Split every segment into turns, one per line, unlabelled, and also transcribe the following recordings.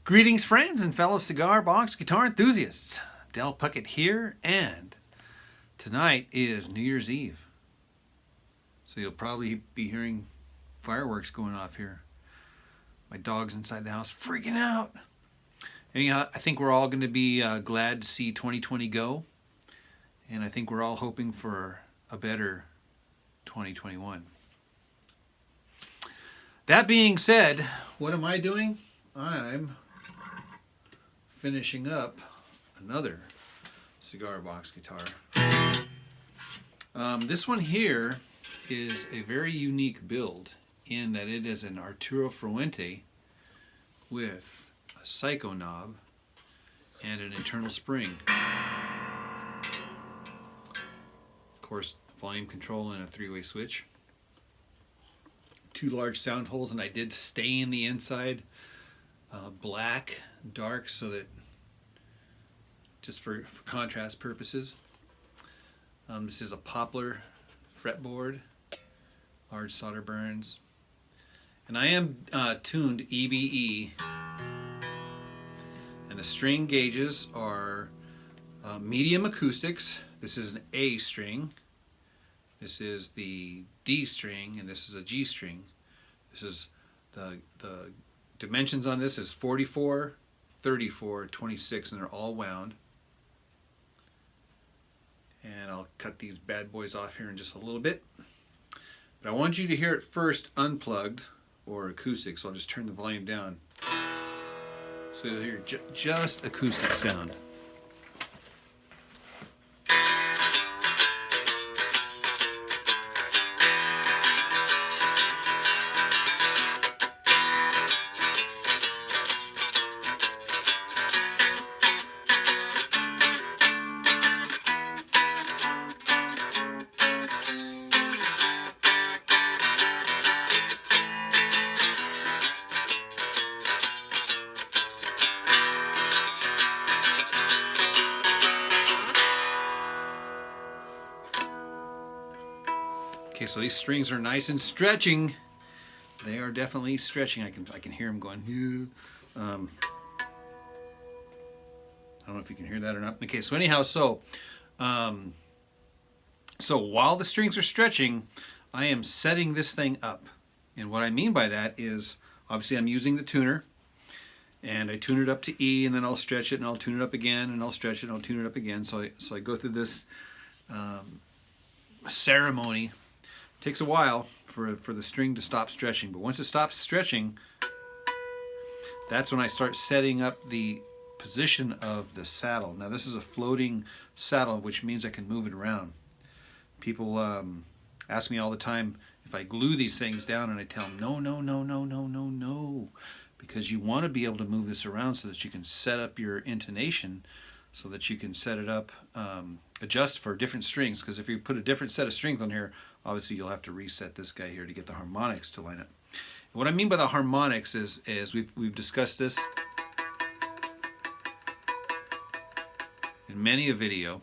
Greetings, friends and fellow cigar box guitar enthusiasts. Del Puckett here, and tonight is New Year's Eve. So you'll probably be hearing fireworks going off here. My dog's inside the house freaking out. Anyhow, I think we're all going to be glad to see 2020 go. And I think we're all hoping for a better 2021. That being said, what am I doing? I'm finishing up another cigar box guitar. This one here is a very unique build in that it is an Arturo Fuente with a psycho knob and an internal spring. Of course, volume control and a three-way switch. Two large sound holes, and I did stain the inside black, dark, so that just for contrast purposes. This is a poplar fretboard, large solder burns, and I am tuned EBE, and the string gauges are medium acoustics. This is an A string, this is the D string, and this is a G string. This is the dimensions on this is 44, 34, 26, and they're all wound. And I'll cut these bad boys off here in just a little bit. But I want you to hear it first unplugged or acoustic, so I'll just turn the volume down. So you'll hear just acoustic sound. Okay, so these strings are nice and stretching. They are definitely stretching. I can hear them going. I don't know if you can hear that or not. Okay, so anyhow, so while the strings are stretching, I am setting this thing up. And what I mean by that is, obviously I'm using the tuner, and I tune it up to E, and then I'll stretch it, and I'll tune it up again, and I'll stretch it, and I'll tune it up again. So I go through this ceremony. It takes a while for the string to stop stretching, but once it stops stretching, that's when I start setting up the position of the saddle. Now this is a floating saddle, which means I can move it around. People ask me all the time if I glue these things down, and I tell them no, because you want to be able to move this around so that you can set up your intonation, so that you can set it up, adjust for different strings, because if you put a different set of strings on here, obviously you'll have to reset this guy here to get the harmonics to line up. And what I mean by the harmonics is we've discussed this in many a video,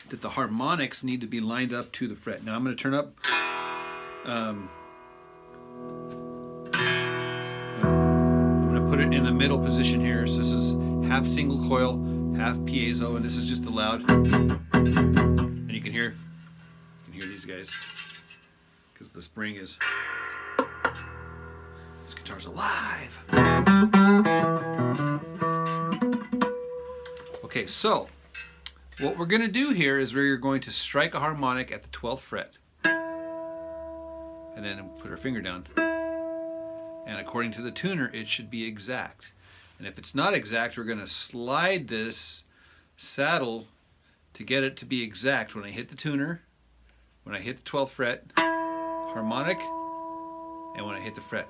that the harmonics need to be lined up to the fret. Now I'm going to turn up I'm going to put it in the middle position here. So this is half single coil, half piezo, and this is just the loud. And you can hear these guys because the spring is. This guitar's alive. Okay, so what we're going to do here is we're going to strike a harmonic at the 12th fret, and then put our finger down. And according to the tuner, it should be exact. And if it's not exact, we're going to slide this saddle to get it to be exact. When I hit the tuner, when I hit the 12th fret, harmonic, and when I hit the fret.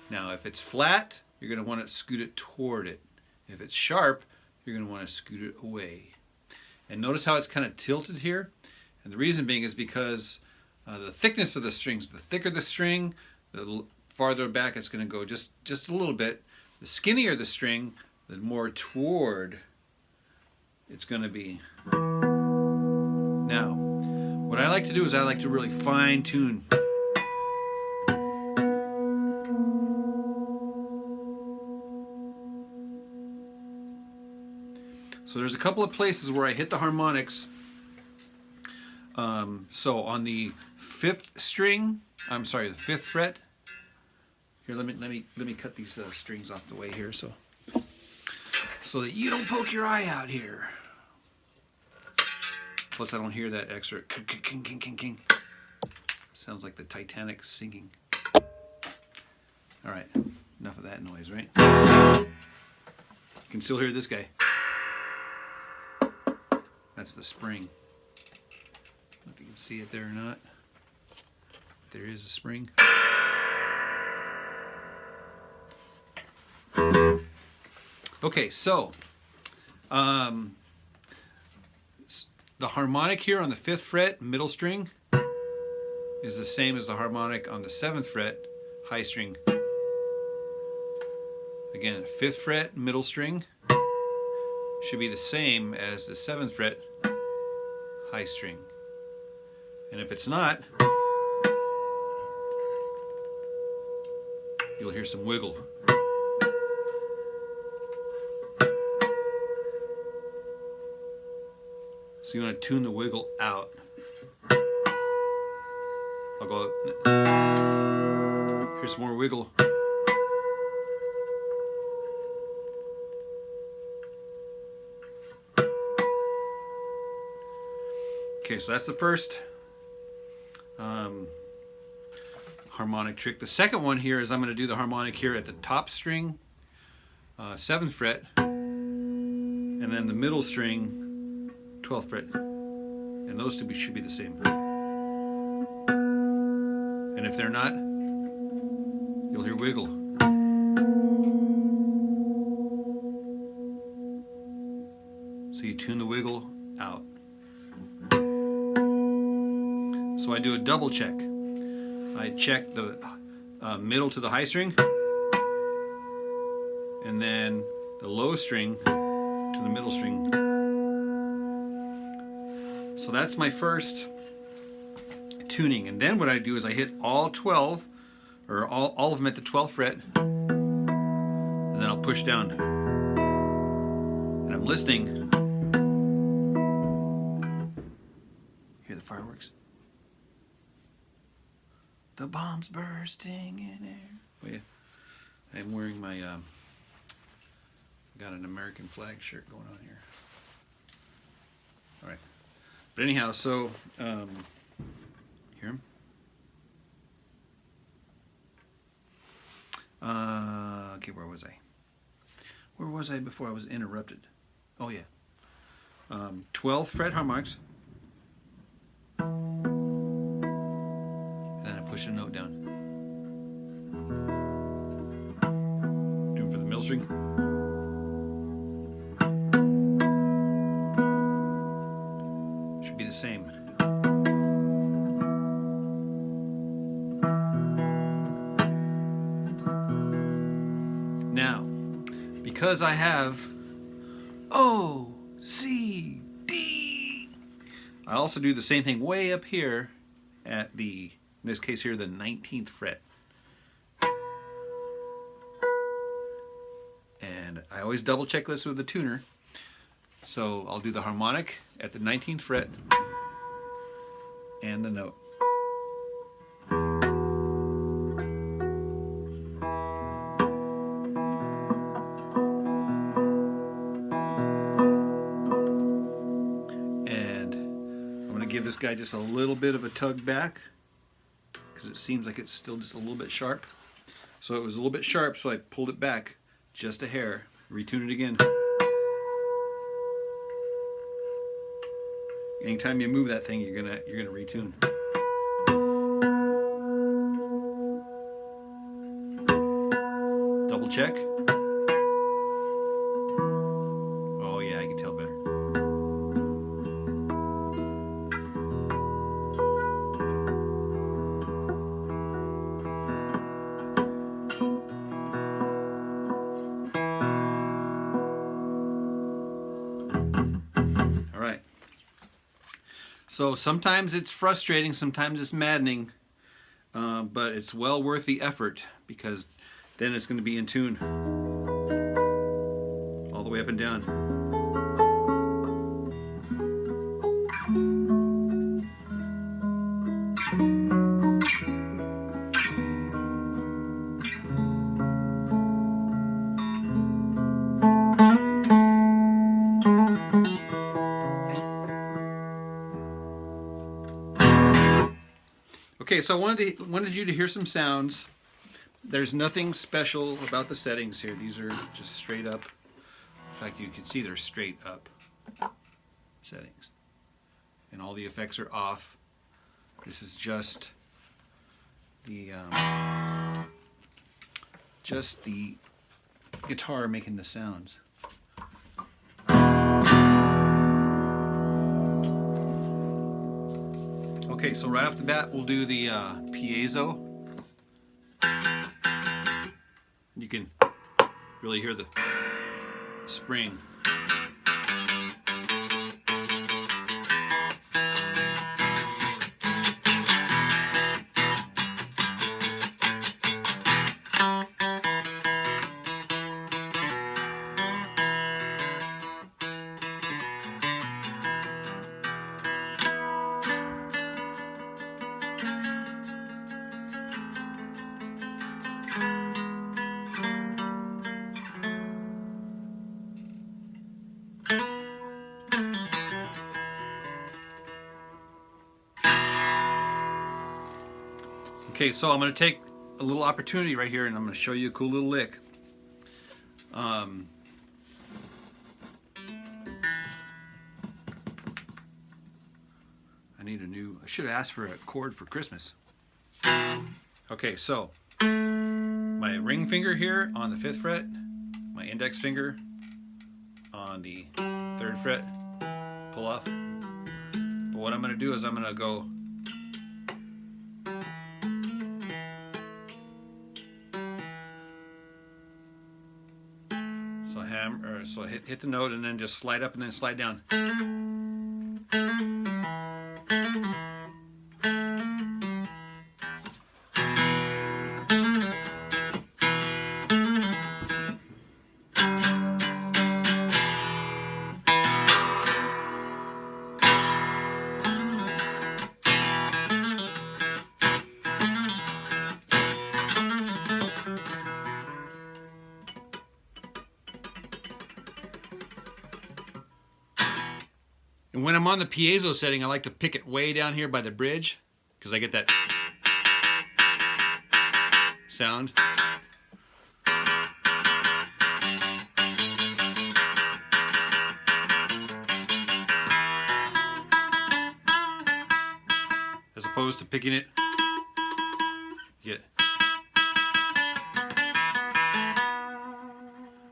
Now if it's flat, you're going to want to scoot it toward it. If it's sharp, you're going to want to scoot it away. And notice how it's kind of tilted here. And the reason being is because the thickness of the strings, the thicker the string, the farther back it's going to go just a little bit. The skinnier the string, the more toward it's going to be. Now, what I like to do is I like to really fine tune. So there's a couple of places where I hit the harmonics. So on the 5th string, I'm sorry, the 5th fret. Here, let me cut these strings off the way here, so that you don't poke your eye out here. Plus, I don't hear that extra king, king, king, king. Sounds like the Titanic sinking. All right, enough of that noise, right? You can still hear this guy. That's the spring. I don't know if you can see it there or not. There is a spring. Okay, so the harmonic here on the 5th fret, middle string, is the same as the harmonic on the 7th fret, high string. Again, 5th fret, middle string, should be the same as the 7th fret, high string. And if it's not, you'll hear some wiggle. So you want to tune the wiggle out. I'll go, here's some more wiggle. Okay, so that's the first harmonic trick. The second one here is I'm going to do the harmonic here at the top string, 7th fret, and then the middle string, 12th fret, and those two should be the same. And if they're not, you'll hear wiggle. So you tune the wiggle out. So I do a double check. I check the middle to the high string, and then the low string to the middle string. So that's my first tuning. And then what I do is I hit all 12, or all of them at the 12th fret, and then I'll push down. And I'm listening. Hear the fireworks? The bombs bursting in air. Oh yeah, I'm wearing my, got an American flag shirt going on here. All right. But anyhow, so, hear him? Okay, where was I? Where was I before I was interrupted? Oh yeah. 12th fret harmonics. And then I push a note down. Do it for the middle string. Should be the same. Now, because I have O, C, D, I also do the same thing way up here at the, in this case here, the 19th fret. And I always double check this with the tuner. So I'll do the harmonic at the 19th fret and the note. And I'm going to give this guy just a little bit of a tug back because it seems like it's still just a little bit sharp. So it was a little bit sharp, so I pulled it back just a hair. Retune it again. Anytime you move that thing, you're gonna retune. Double check. Oh yeah, I can tell better. All right. So sometimes it's frustrating, sometimes it's maddening, but it's well worth the effort because then it's going to be in tune all the way up and down. Okay, so I wanted you to hear some sounds. There's nothing special about the settings here. These are just straight up. In fact, you can see they're straight up settings. And all the effects are off. This is just the guitar making the sounds. Okay, so right off the bat, we'll do the piezo. You can really hear the spring. Okay, so I'm going to take a little opportunity right here and I'm going to show you a cool little lick. I should have asked for a chord for Christmas. Okay, so my ring finger here on the 5th fret, my index finger on the 3rd fret, pull off. But what I'm going to do is I'm going to go so hit the note and then just slide up and then slide down. And when I'm on the piezo setting, I like to pick it way down here by the bridge because I get that sound. As opposed to picking it,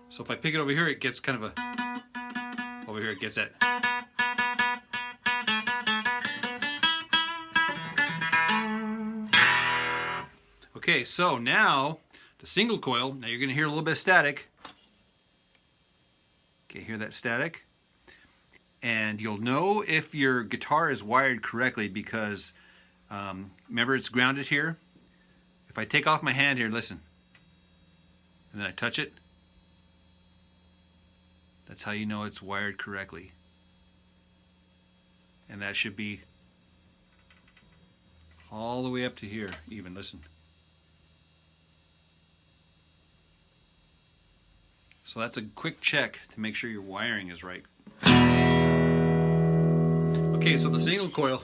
so if I pick it over here, it gets kind of a, over here it gets that. Okay, so now the single coil, now you're going to hear a little bit of static. Okay, hear that static? And you'll know if your guitar is wired correctly because remember it's grounded here. If I take off my hand here, listen, and then I touch it, that's how you know it's wired correctly. And that should be all the way up to here even, listen. So that's a quick check to make sure your wiring is right. Okay, so the single coil.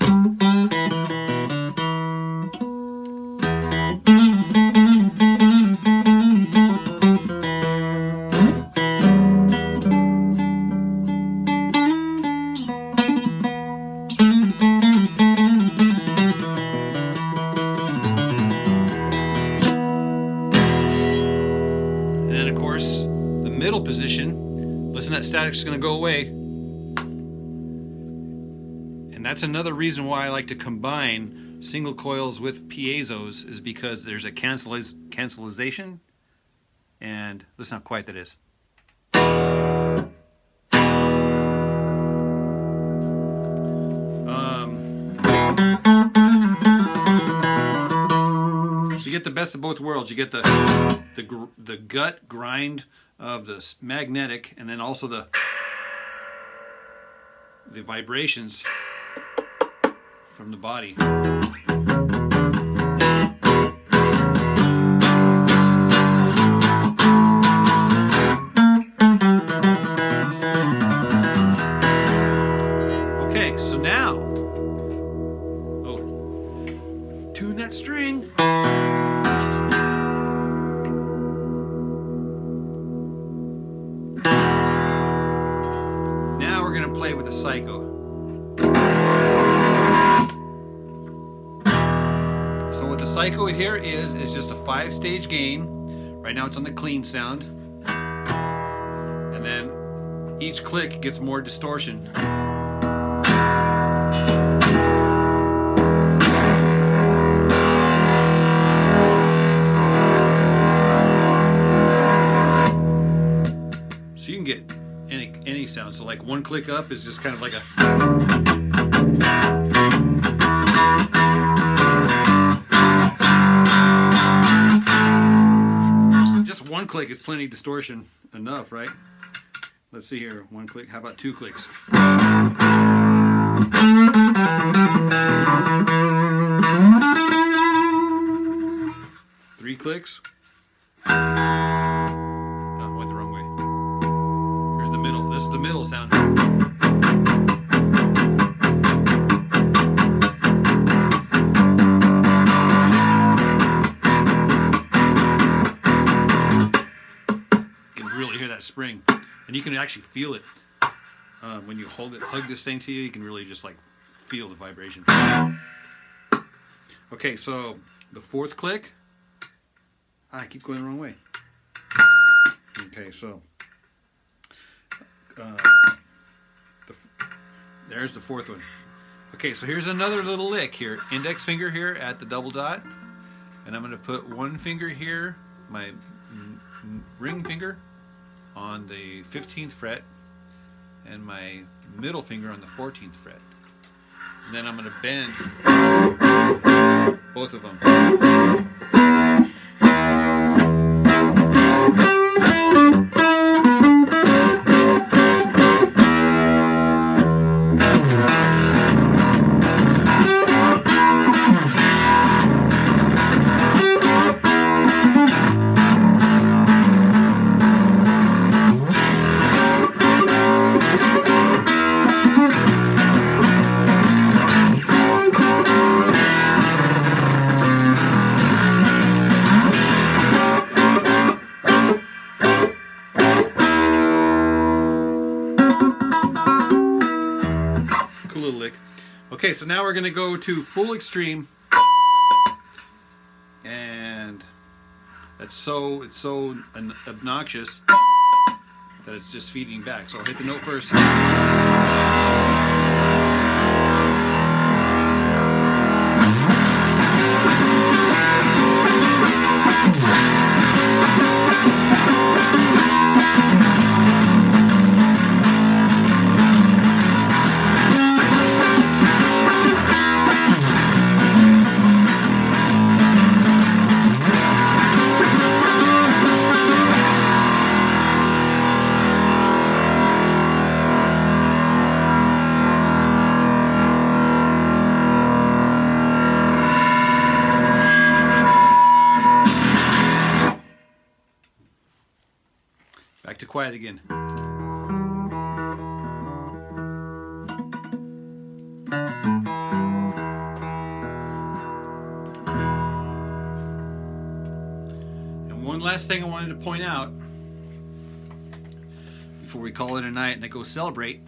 And then of course, the middle position, listen, that static's going to go away. And that's another reason why I like to combine single coils with piezos, is because there's a cancellation, and listen how quiet that is. So you get the best of both worlds. You get the gut grind of the magnetic, and then also the vibrations from the body. Okay, so now, tune that play with the Psycho. So what the Psycho here is just a 5-stage gain. Right now it's on the clean sound. And then each click gets more distortion. So you can get any sound. So like one click up is just kind of like a... Just one click is plenty distortion enough, right? Let's see here. One click. How about 2 clicks? 3 clicks. Oh, went the wrong way. Here's the middle. This is the middle sound. You can really hear that spring. And you can actually feel it when you hug this thing to you. You can really just like feel the vibration. Okay, so the 4th click. I keep going the wrong way. Okay, so there's the 4th one. Okay, so here's another little lick here. Index finger here at the double dot, and I'm going to put one finger here, my ring finger, on the 15th fret, and my middle finger on the 14th fret. And then I'm going to bend both of them. Little lick. Okay, so now we're going to go to full extreme, and it's so obnoxious that it's just feeding back. So I'll hit the note first. Back to quiet again. And one last thing I wanted to point out before we call it a night and I go celebrate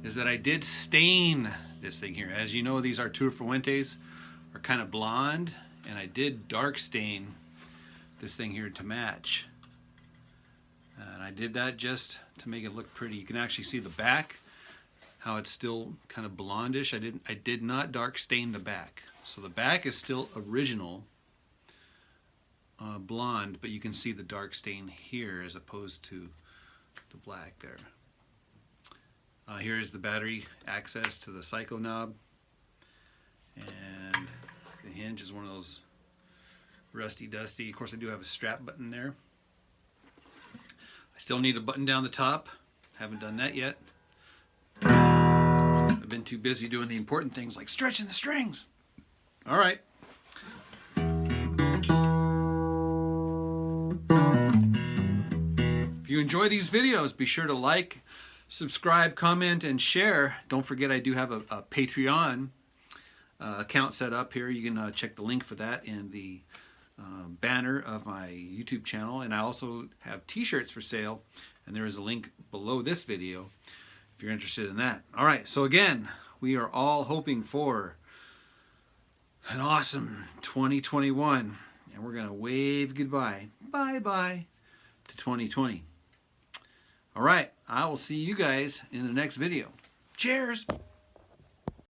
is that I did stain this thing here. As you know, these Arturo Fuentes are kind of blonde, and I did dark stain this thing here to match. And I did that just to make it look pretty. You can actually see the back, how it's still kind of blondish. I did not dark stain the back. So the back is still original blonde, but you can see the dark stain here as opposed to the black there. Here is the battery access to the Psycho knob. And the hinge is one of those rusty dusty. Of course, I do have a strap button there. I still need a button down the top. Haven't done that yet. I've been too busy doing the important things like stretching the strings. All right. If you enjoy these videos, be sure to like, subscribe, comment, and share. Don't forget I do have a Patreon account set up here. You can check the link for that in the banner of my YouTube channel, and I also have t-shirts for sale, and there is a link below this video. If you're interested in that. All right, so again, we are all hoping for an awesome 2021, and we're going to wave goodbye, bye-bye, to 2020. All right, I will see you guys in the next video. Cheers!